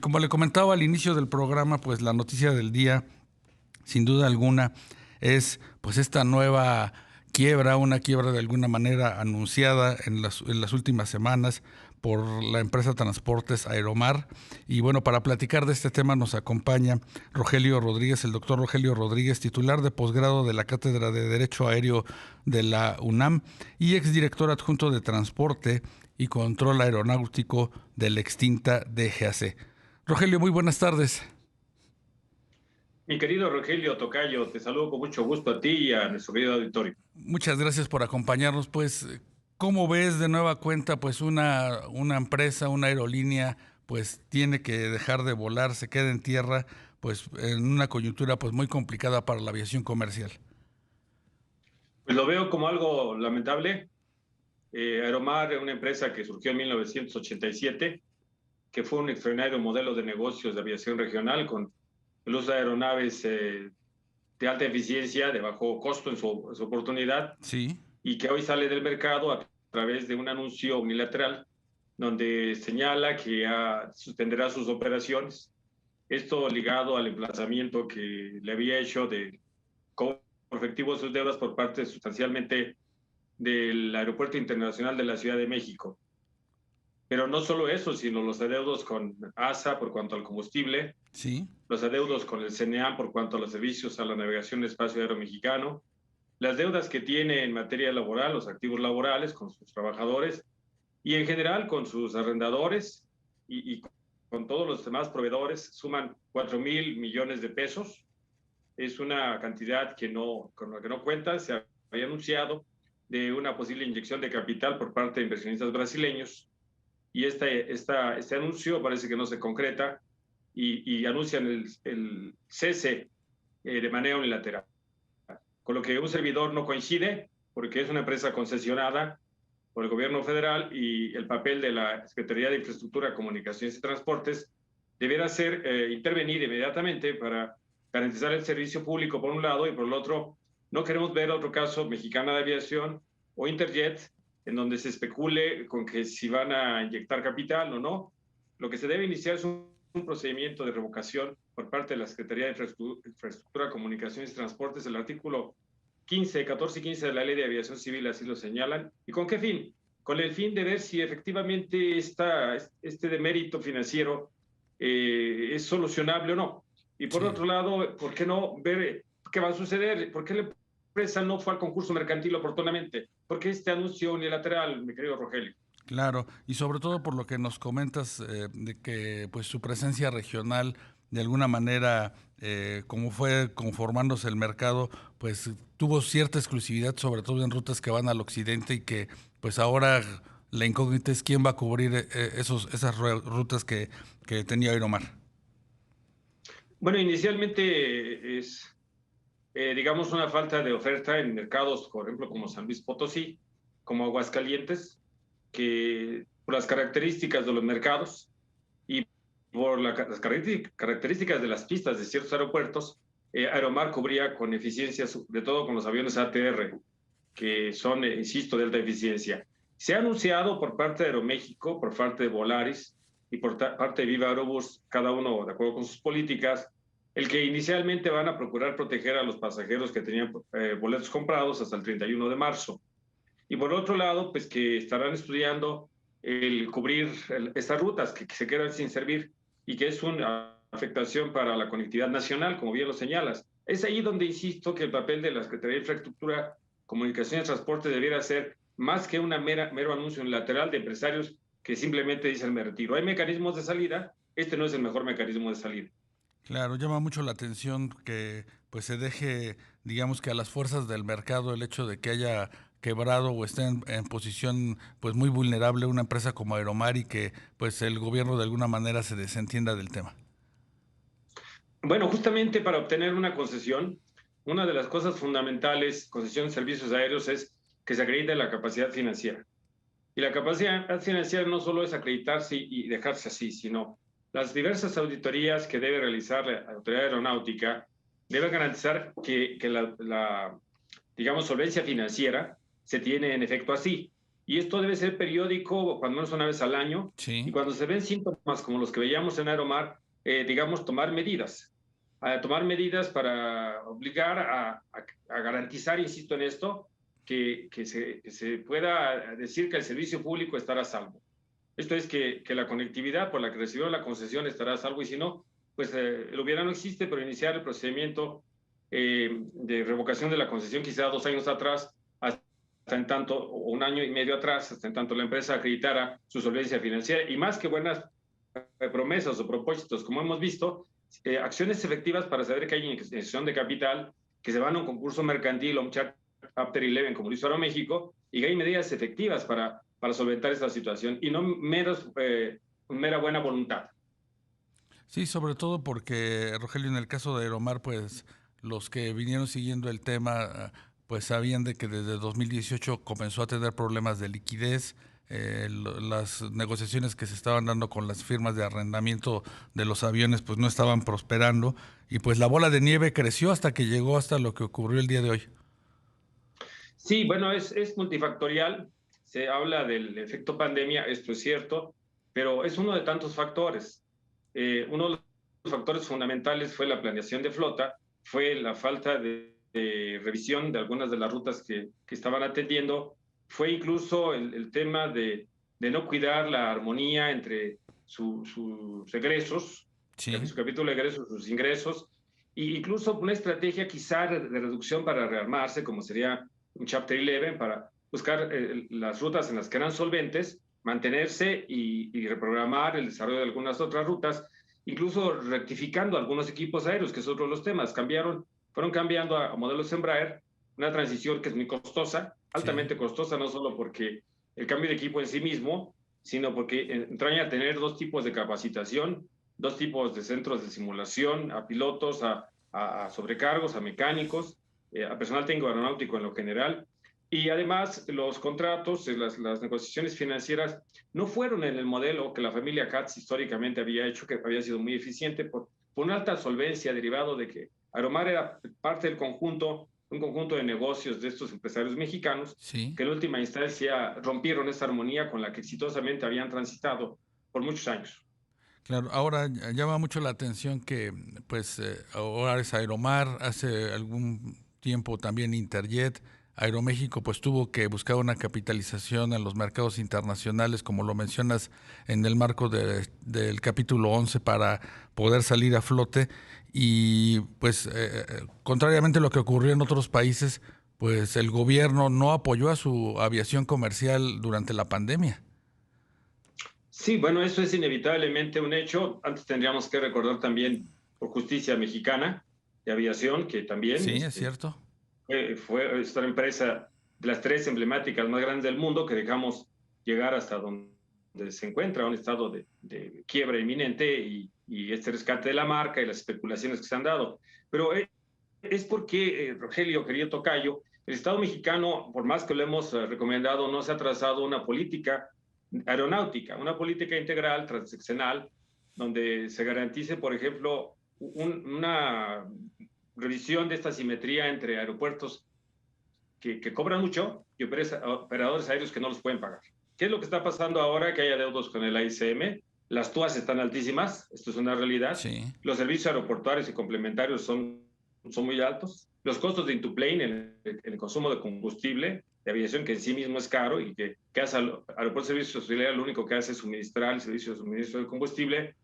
como le comentaba al inicio del programa, pues la noticia del día, sin duda alguna, es pues esta nueva quiebra, una quiebra de alguna manera anunciada en las últimas semanas por la empresa Transportes Aeromar. Y bueno, para platicar de este tema nos acompaña Rogelio Rodríguez, el doctor Rogelio Rodríguez, titular de posgrado de la Cátedra de Derecho Aéreo de la UNAM y exdirector adjunto de Transporte y Control Aeronáutico de la extinta DGAC. Rogelio, muy buenas tardes. Mi querido Rogelio Tocayo, te saludo con mucho gusto a ti y a nuestro querido auditorio. Muchas gracias por acompañarnos. Pues, ¿cómo ves de nueva cuenta? Pues una empresa, una aerolínea, pues tiene que dejar de volar, se queda en tierra, pues en una coyuntura pues muy complicada para la aviación comercial. Pues lo veo como algo lamentable. Aeromar es una empresa que surgió en 1987, que fue un extraordinario modelo de negocios de aviación regional con el uso de aeronaves de alta eficiencia, de bajo costo en su oportunidad, Sí, y que hoy sale del mercado a través de un anuncio unilateral donde señala que suspenderá sus operaciones. Esto ligado al emplazamiento que le había hecho de cobro efectivo de sus deudas por parte sustancialmente del Aeropuerto Internacional de la Ciudad de México. Pero no solo eso, sino los adeudos con ASA por cuanto al combustible, sí, los adeudos con el CNEAM por cuanto a los servicios a la navegación del espacio aéreo mexicano, las deudas que tiene en materia laboral, los activos laborales con sus trabajadores y en general con sus arrendadores y con todos los demás proveedores, suman 4,000 millones de pesos. Es una cantidad con la que no cuenta. Se había anunciado de una posible inyección de capital por parte de inversionistas brasileños y este anuncio parece que no se concreta y anuncian el cese de manera unilateral. Con lo que un servidor no coincide porque es una empresa concesionada por el gobierno federal y el papel de la Secretaría de Infraestructura, Comunicaciones y Transportes debiera ser intervenir inmediatamente para garantizar el servicio público por un lado y por el otro no queremos ver otro caso Mexicana de Aviación o Interjet en donde se especule con que si van a inyectar capital o no. Lo que se debe iniciar es un procedimiento de revocación por parte de la Secretaría de Infraestructura, Comunicaciones y Transportes. El artículo 15, 14 y 15 de la Ley de Aviación Civil así lo señalan. ¿Y con qué fin? Con el fin de ver si efectivamente este demérito financiero es solucionable o no. Y por sí. otro lado, ¿por qué no ver qué va a suceder? ¿Por qué la empresa no fue al concurso mercantil oportunamente? ¿Por qué este anuncio unilateral, mi querido Rogelio? Claro, y sobre todo por lo que nos comentas de que pues su presencia regional de alguna manera, como fue conformándose el mercado, pues tuvo cierta exclusividad, sobre todo en rutas que van al occidente y que pues ahora la incógnita es quién va a cubrir esas rutas que tenía Aeromar. Bueno, inicialmente es, digamos, una falta de oferta en mercados, por ejemplo, como San Luis Potosí, como Aguascalientes, que por las características de los mercados y por las características de las pistas de ciertos aeropuertos, Aeromar cubría con eficiencia, sobre todo con los aviones ATR, que son, insisto, de alta eficiencia. Se ha anunciado por parte de Aeroméxico, por parte de Volaris y por parte de Viva Aerobús, cada uno de acuerdo con sus políticas, el que inicialmente van a procurar proteger a los pasajeros que tenían boletos comprados hasta el 31 de marzo. Y por otro lado, pues que estarán estudiando el cubrir estas rutas que se quedan sin servir y que es una afectación para la conectividad nacional, como bien lo señalas. Es ahí donde insisto que el papel de la Secretaría de Infraestructura, Comunicaciones y Transporte debiera ser más que un mero anuncio unilateral de empresarios que simplemente dicen me retiro. Hay mecanismos de salida, este no es el mejor mecanismo de salida. Claro, llama mucho la atención que pues se deje, digamos que a las fuerzas del mercado el hecho de que haya quebrado o esté en posición pues muy vulnerable una empresa como Aeromar y que pues el gobierno de alguna manera se desentienda del tema. Bueno, justamente para obtener una concesión, una de las cosas fundamentales, concesión de servicios aéreos, es que se acredite la capacidad financiera. Y la capacidad financiera no solo es acreditarse y dejarse así, sino las diversas auditorías que debe realizar la Autoridad Aeronáutica deben garantizar que digamos, solvencia financiera se tiene en efecto así. Y esto debe ser periódico, cuando menos una vez al año, y Sí. cuando se ven síntomas como los que veíamos en Aeromar, digamos, tomar medidas para obligar a garantizar, insisto en esto, que se pueda decir que el servicio público estará a salvo. Esto es que la conectividad por la que recibieron la concesión estará a salvo, y si no, pues el hubiera no existe, pero iniciar el procedimiento de revocación de la concesión quizá 2 años atrás, hasta en tanto, o un año y medio atrás, hasta en tanto la empresa acreditara su solvencia financiera, y más que buenas promesas o propósitos, como hemos visto, acciones efectivas para saber que hay inyección de capital, que se van a un concurso mercantil o un Chapter 11, como lo hizo Aeroméxico, y que hay medidas efectivas para solventar esta situación, y no mera buena voluntad. Sí, sobre todo porque, Rogelio, en el caso de Aeromar, pues los que vinieron siguiendo el tema, pues sabían de que desde 2018 comenzó a tener problemas de liquidez, las negociaciones que se estaban dando con las firmas de arrendamiento de los aviones, pues no estaban prosperando, y pues la bola de nieve creció hasta que llegó hasta lo que ocurrió el día de hoy. Sí, bueno, es multifactorial. Se habla del efecto pandemia, esto es cierto, pero es uno de tantos factores. Uno de los factores fundamentales fue la planeación de flota, fue la falta de revisión de algunas de las rutas que estaban atendiendo, fue incluso el tema de no cuidar la armonía entre sus egresos, Sí, su capítulo de egresos, sus ingresos, e incluso una estrategia quizá de reducción para rearmarse, como sería un Chapter 11, para buscar las rutas en las que eran solventes, mantenerse y reprogramar el desarrollo de algunas otras rutas, incluso rectificando algunos equipos aéreos, que es otro de los temas. Fueron cambiando a modelos Embraer, una transición que es muy costosa, sí. altamente costosa, no solo porque el cambio de equipo en sí mismo, sino porque entraña tener dos tipos de capacitación, dos tipos de centros de simulación, a pilotos, a sobrecargos, a mecánicos, a personal técnico aeronáutico en lo general. Y además los contratos, las negociaciones financieras no fueron en el modelo que la familia Katz históricamente había hecho, que había sido muy eficiente por una alta solvencia derivado de que Aeromar era parte del conjunto, un conjunto de negocios de estos empresarios mexicanos Sí. que en última instancia rompieron esa armonía con la que exitosamente habían transitado por muchos años. Claro, ahora llama mucho la atención que, pues, ahora es Aeromar, hace algún tiempo también Interjet, Aeroméxico, pues tuvo que buscar una capitalización en los mercados internacionales, como lo mencionas, en el marco del capítulo 11 para poder salir a flote. Y, pues, contrariamente a lo que ocurrió en otros países, pues el gobierno no apoyó a su aviación comercial durante la pandemia. Sí, bueno, eso es inevitablemente un hecho. Antes tendríamos que recordar también por justicia mexicana de aviación, que también Sí, es cierto. fue esta empresa de las tres emblemáticas más grandes del mundo que dejamos llegar hasta donde se encuentra, un estado de quiebra inminente, y este rescate de la marca y las especulaciones que se han dado. Pero es porque, Rogelio, querido tocayo, el Estado mexicano, por más que lo hemos recomendado, no se ha trazado una política aeronáutica, una política integral, transeccional, donde se garantice, por ejemplo, una revisión de esta simetría entre aeropuertos que cobran mucho y operadores aéreos que no los pueden pagar. ¿Qué es lo que está pasando ahora? Que hay adeudos con el AICM, las TUAs están altísimas, esto es una realidad, Sí. los servicios aeroportuarios y complementarios son muy altos, los costos de Intuplane en el consumo de combustible, de aviación, que en sí mismo es caro y que hace al Aeropuerto de Servicios Auxiliares, lo único que hace es suministrar el servicio de suministro de combustible.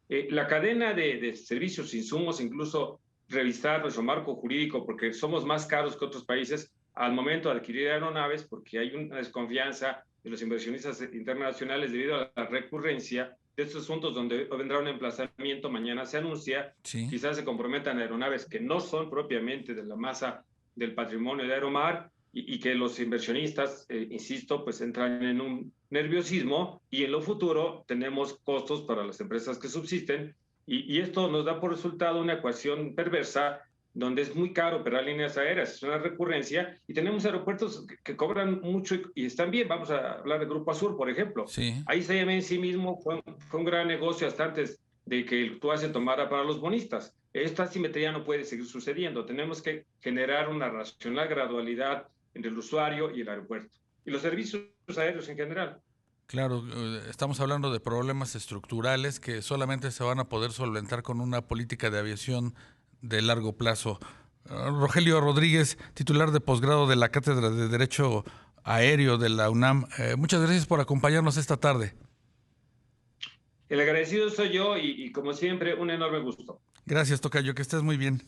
La cadena de servicios, insumos, incluso revisar nuestro marco jurídico, porque somos más caros que otros países al momento de adquirir aeronaves, porque hay una desconfianza de los inversionistas internacionales debido a la recurrencia de estos asuntos, donde vendrá un emplazamiento, mañana se anuncia, Sí. quizás se comprometan aeronaves que no son propiamente de la masa del patrimonio de Aeromar, y que los inversionistas, insisto, pues entran en un nerviosismo, y en lo futuro tenemos costos para las empresas que subsisten, y esto nos da por resultado una ecuación perversa donde es muy caro operar líneas aéreas, es una recurrencia, y tenemos aeropuertos que cobran mucho y están bien. Vamos a hablar de Grupo Azul, por ejemplo. Sí. Ahí se llama en sí mismo, fue un gran negocio hasta antes de que el TUA se tomara para los bonistas. Esta simetría no puede seguir sucediendo. Tenemos que generar una racional gradualidad entre el usuario y el aeropuerto. y los servicios aéreos en general. Claro, estamos hablando de problemas estructurales que solamente se van a poder solventar con una política de aviación de largo plazo. Rogelio Rodríguez, titular de posgrado de la Cátedra de Derecho Aéreo de la UNAM, muchas gracias por acompañarnos esta tarde. El agradecido soy yo y como siempre, un enorme gusto. Gracias, tocayo, que estés muy bien.